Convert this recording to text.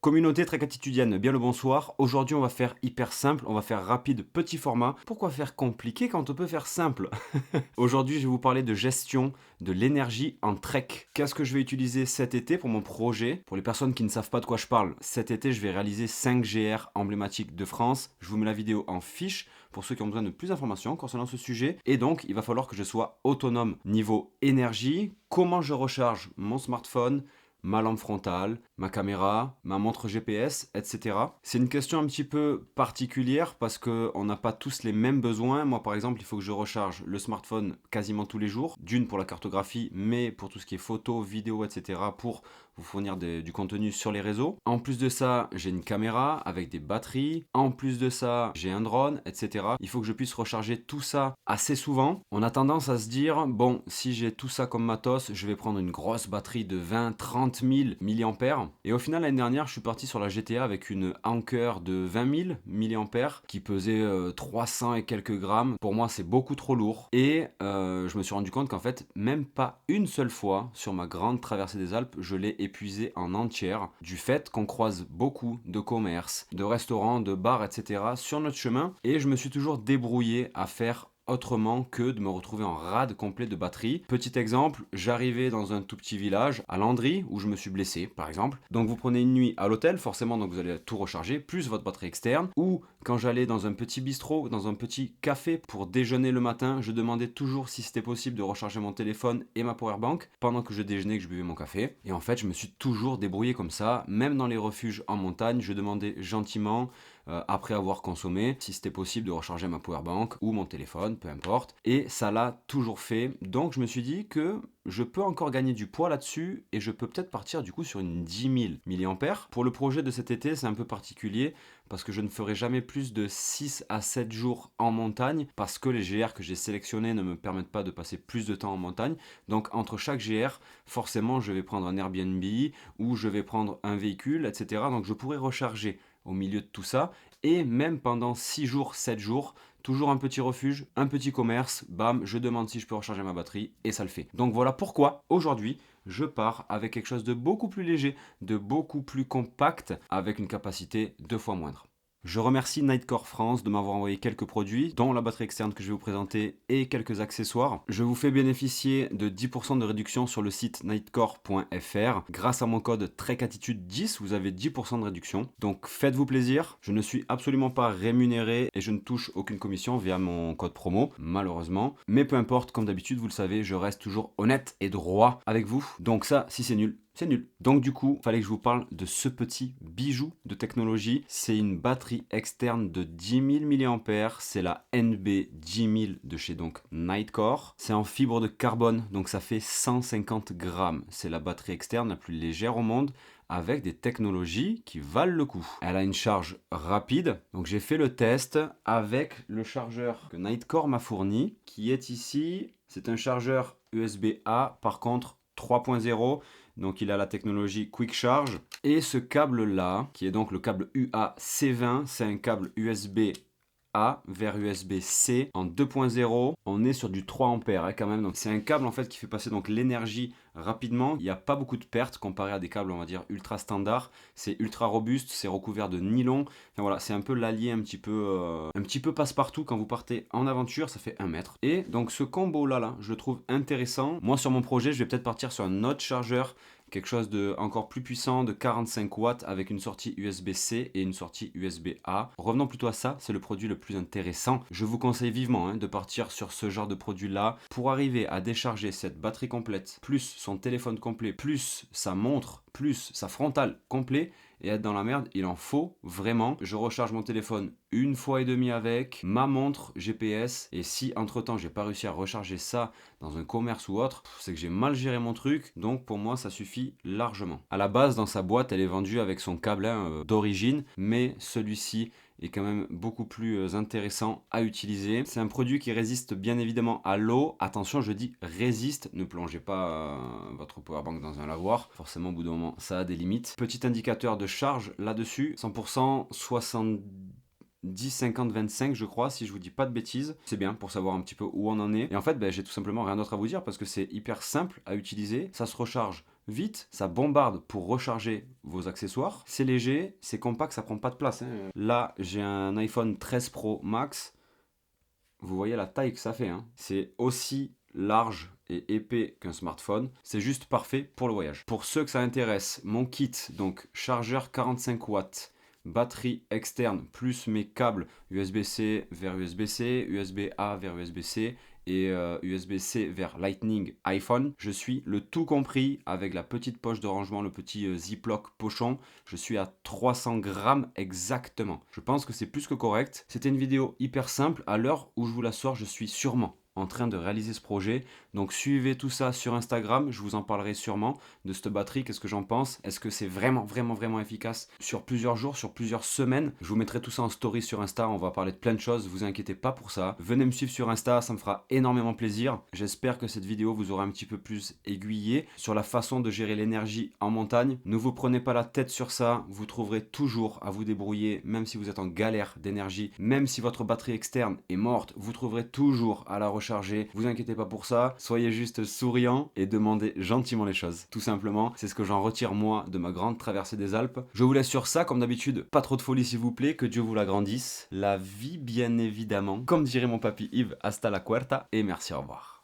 Communauté très quotidienne, bien le bonsoir. Aujourd'hui, on va faire hyper simple, on va faire rapide, petit format. Pourquoi faire compliqué quand on peut faire simple? Aujourd'hui, je vais vous parler de gestion de l'énergie en trek. Qu'est-ce que je vais utiliser cet été pour mon projet? Pour les personnes qui ne savent pas de quoi je parle, cet été, je vais réaliser 5 GR emblématiques de France. Je vous mets la vidéo en fiche pour ceux qui ont besoin de plus d'informations concernant ce sujet. Et donc, il va falloir que je sois autonome niveau énergie. Comment je recharge mon smartphone, ma lampe frontale, ma caméra, ma montre GPS, etc. C'est une question un petit peu particulière parce qu'on n'a pas tous les mêmes besoins. Moi, par exemple, il faut que je recharge le smartphone quasiment tous les jours. D'une pour la cartographie, mais pour tout ce qui est photos, vidéos, etc. pour vous fournir du contenu sur les réseaux. En plus de ça, j'ai une caméra avec des batteries. En plus de ça, j'ai un drone, etc. Il faut que je puisse recharger tout ça assez souvent. On a tendance à se dire, bon, si j'ai tout ça comme matos, je vais prendre une grosse batterie de 20, 30 000 mAh. Et au final, l'année dernière, je suis parti sur la GTA avec une Anker de 20 000 mAh qui pesait 300 et quelques grammes. Pour moi, c'est beaucoup trop lourd. Et je me suis rendu compte qu'en fait, même pas une seule fois sur ma grande traversée des Alpes, je l'ai épuisé en entière du fait qu'on croise beaucoup de commerces, de restaurants, de bars, etc. sur notre chemin. Et je me suis toujours débrouillé à faire autrement que de me retrouver en rade complet de batterie. Petit exemple, j'arrivais dans un tout petit village, à Landry, où je me suis blessé, par exemple. Donc vous prenez une nuit à l'hôtel, forcément, donc vous allez tout recharger, plus votre batterie externe. Ou quand j'allais dans un petit bistrot, dans un petit café pour déjeuner le matin, je demandais toujours si c'était possible de recharger mon téléphone et ma powerbank pendant que je déjeunais, que je buvais mon café. Et en fait, je me suis toujours débrouillé comme ça, même dans les refuges en montagne, je demandais gentiment après avoir consommé, si c'était possible de recharger ma powerbank ou mon téléphone, peu importe. Et ça l'a toujours fait. Donc je me suis dit que je peux encore gagner du poids là-dessus et je peux peut-être partir du coup sur une 10 000 mAh. Pour le projet de cet été, c'est un peu particulier parce que je ne ferai jamais plus de 6 à 7 jours en montagne parce que les GR que j'ai sélectionnés ne me permettent pas de passer plus de temps en montagne. Donc entre chaque GR, forcément, je vais prendre un Airbnb ou je vais prendre un véhicule, etc. Donc je pourrai recharger au milieu de tout ça, et même pendant 6 jours, 7 jours, toujours un petit refuge, un petit commerce, bam, je demande si je peux recharger ma batterie, et ça le fait. Donc voilà pourquoi, aujourd'hui, je pars avec quelque chose de beaucoup plus léger, de beaucoup plus compact, avec une capacité 2 fois moindre. Je remercie Nightcore France de m'avoir envoyé quelques produits, dont la batterie externe que je vais vous présenter et quelques accessoires. Je vous fais bénéficier de 10% de réduction sur le site nightcore.fr. Grâce à mon code TREKATTITUDE10, vous avez 10% de réduction. Donc faites-vous plaisir, je ne suis absolument pas rémunéré et je ne touche aucune commission via mon code promo, malheureusement. Mais peu importe, comme d'habitude, vous le savez, je reste toujours honnête et droit avec vous. Donc ça, si c'est nul, c'est nul. Donc du coup, il fallait que je vous parle de ce petit bijou de technologie. C'est une batterie externe de 10 000 mAh. C'est la NB10000 de chez donc Nightcore. C'est en fibre de carbone, donc ça fait 150 grammes. C'est la batterie externe la plus légère au monde, avec des technologies qui valent le coup. Elle a une charge rapide, donc j'ai fait le test avec le chargeur que Nightcore m'a fourni, qui est ici. C'est un chargeur USB-A, par contre 3.0. Donc il a la technologie Quick Charge. Et ce câble-là, qui est donc le câble UA-C20, c'est un câble USB-A vers USB-C en 2.0. On est sur du 3 ampères quand même. Donc c'est un câble en fait qui fait passer donc l'énergie rapidement. Il n'y a pas beaucoup de pertes comparé à des câbles on va dire ultra standard. C'est ultra robuste, c'est recouvert de nylon. Enfin voilà, c'est un peu l'allié un petit peu passe-partout quand vous partez en aventure, ça fait 1 mètre. Et donc ce combo là, je le trouve intéressant. Moi sur mon projet, je vais peut-être partir sur un autre chargeur, quelque chose de encore plus puissant, de 45 watts avec une sortie USB-C et une sortie USB-A. Revenons plutôt à ça, c'est le produit le plus intéressant. Je vous conseille vivement de partir sur ce genre de produit-là pour arriver à décharger cette batterie complète, plus son téléphone complet, plus sa montre, plus sa frontale complet, et être dans la merde, il en faut vraiment. Je recharge mon téléphone 1 fois et demie avec ma montre GPS, et si entre temps j'ai pas réussi à recharger ça dans un commerce ou autre, c'est que j'ai mal géré mon truc. Donc pour moi ça suffit largement. À la base, dans sa boîte, elle est vendue avec son câble d'origine, mais celui-ci est quand même beaucoup plus intéressant à utiliser. C'est un produit qui résiste bien évidemment à l'eau. Attention, je dis résiste, ne plongez pas votre powerbank dans un lavoir. Forcément, au bout d'un moment, ça a des limites. Petit indicateur de charge là-dessus, 100%, 70, 50, 25 je crois, si je vous dis pas de bêtises. C'est bien pour savoir un petit peu où on en est. Et en fait, j'ai tout simplement rien d'autre à vous dire parce que c'est hyper simple à utiliser. Ça se recharge vite, ça bombarde pour recharger vos accessoires. C'est léger, c'est compact, ça prend pas de place, hein. Là, j'ai un iPhone 13 Pro Max. Vous voyez la taille que ça fait, hein. C'est aussi large et épais qu'un smartphone. C'est juste parfait pour le voyage. Pour ceux que ça intéresse, mon kit, donc chargeur 45 watts, batterie externe, plus mes câbles USB-C vers USB-C, USB-A vers USB-C et USB-C vers Lightning iPhone. Je suis le tout compris avec la petite poche de rangement, le petit Ziploc pochon. Je suis à 300 grammes exactement. Je pense que c'est plus que correct. C'était une vidéo hyper simple. À l'heure où je vous la sors, je suis sûrement en train de réaliser ce projet. Donc suivez tout ça sur Instagram, je vous en parlerai sûrement de cette batterie, qu'est-ce que j'en pense, est-ce que c'est vraiment efficace sur plusieurs jours, sur plusieurs semaines. Je vous mettrai tout ça en story sur Insta, on va parler de plein de choses, vous inquiétez pas pour ça. Venez me suivre sur Insta, ça me fera énormément plaisir. J'espère que cette vidéo vous aura un petit peu plus aiguillé sur la façon de gérer l'énergie en montagne. Ne vous prenez pas la tête sur ça, vous trouverez toujours à vous débrouiller, même si vous êtes en galère d'énergie, même si votre batterie externe est morte, vous trouverez toujours à la recharger. Vous inquiétez pas pour ça, soyez juste souriant et demandez gentiment les choses. Tout simplement, c'est ce que j'en retire moi de ma grande traversée des Alpes. Je vous laisse sur ça, comme d'habitude, pas trop de folie s'il vous plaît, que Dieu vous l'agrandisse. La vie bien évidemment, comme dirait mon papy Yves, hasta la cuerta et merci, au revoir.